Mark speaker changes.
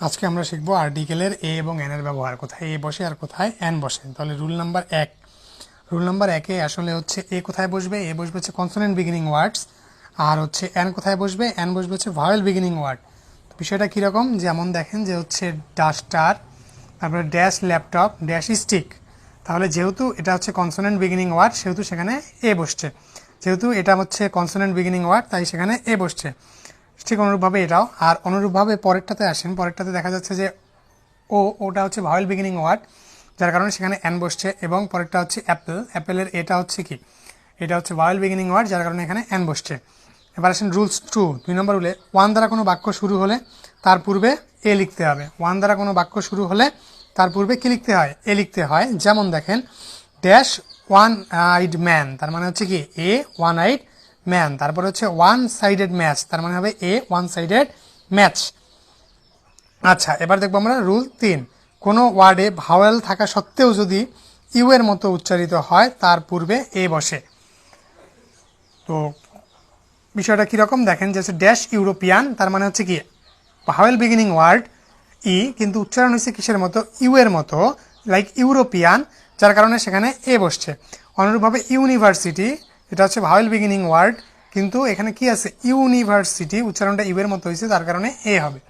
Speaker 1: আজকে আমরা শিখব আর্টিকেলের এ এবং এন এর ব্যবহার, কোথায় এ বসে আর কোথায় এন বসে। তাহলে রুল নাম্বার 1, রুল নাম্বার 1-এ আসলে হচ্ছে এ কোথায় বসবে, এ বসবে হচ্ছে কনসোনেন্ট বিগিনিং ওয়ার্ডস, আর হচ্ছে এন কোথায় বসবে, এন বসবে হচ্ছে ভাওয়েল বিগিনিং ওয়ার্ড। বিষয়টা কীরকম, যেমন দেখেন যে হচ্ছে ডাস্টার, তারপরে ড্যাশ ল্যাপটপ, ড্যাশ স্টিক। তাহলে যেহেতু এটা হচ্ছে কনসোনেন্ট বিগিনিং ওয়ার্ড সেহেতু সেখানে এ বসছে, যেহেতু এটা হচ্ছে কনসোনেন্ট বিগিনিং ওয়ার্ড তাই সেখানে এ বসছে। ঠিক অনুরূপভাবে এটাও, আর অনুরূপভাবে পরেরটাতে আসেন, পরেরটাতে দেখা যাচ্ছে যে ওটা হচ্ছে ভাওয়েল বিগিনিং ওয়ার্ড, যার কারণে সেখানে এন বসছে, এবং পরেরটা হচ্ছে অ্যাপেল, অ্যাপেলের এটা হচ্ছে কি, এটা হচ্ছে ভাওয়েল বিগিনিং ওয়ার্ড, যার কারণে এখানে এন বসছে। এবার আসেন রুলস 2, 2 নম্বর রুলে, ওয়ান দ্বারা কোনো বাক্য শুরু হলে তার পূর্বে এ লিখতে হবে। ওয়ান দ্বারা কোনো বাক্য শুরু হলে তার পূর্বে কি লিখতে হয়, এ লিখতে হয়। যেমন দেখেন ড্যাশ ওয়ান আইড ম্যান, তার মানে হচ্ছে কি এ ওয়ান আইড ম্যান। তারপরে হচ্ছে ওয়ান সাইডেড ম্যাচ, তার মানে হবে এ ওয়ান সাইডেড ম্যাচ। আচ্ছা, এবার দেখবো আমরা রুল 3, কোনো ওয়ার্ডে ভাওয়েল থাকা সত্ত্বেও যদি ইউ এর মতো উচ্চারিত হয় তার পূর্বে এ বসে। তো বিষয়টা কীরকম দেখেন, যে হচ্ছে ড্যাশ ইউরোপিয়ান, তার মানে হচ্ছে কি ভাওয়েল বিগিনিং ওয়ার্ড ই, কিন্তু উচ্চারণ হচ্ছে কিসের মতো, ইউ এর মতো, লাইক ইউরোপিয়ান, যার কারণে সেখানে এ বসছে। অনুরূপভাবে ইউনিভার্সিটি, এটা হচ্ছে ভাওয়েল বিগিনিং ওয়ার্ড, কিন্তু এখানে কি আছে ইউনিভার্সিটি, উচ্চারণটা ইউ এর মতো হয়েছে, তার কারণে এ হবে।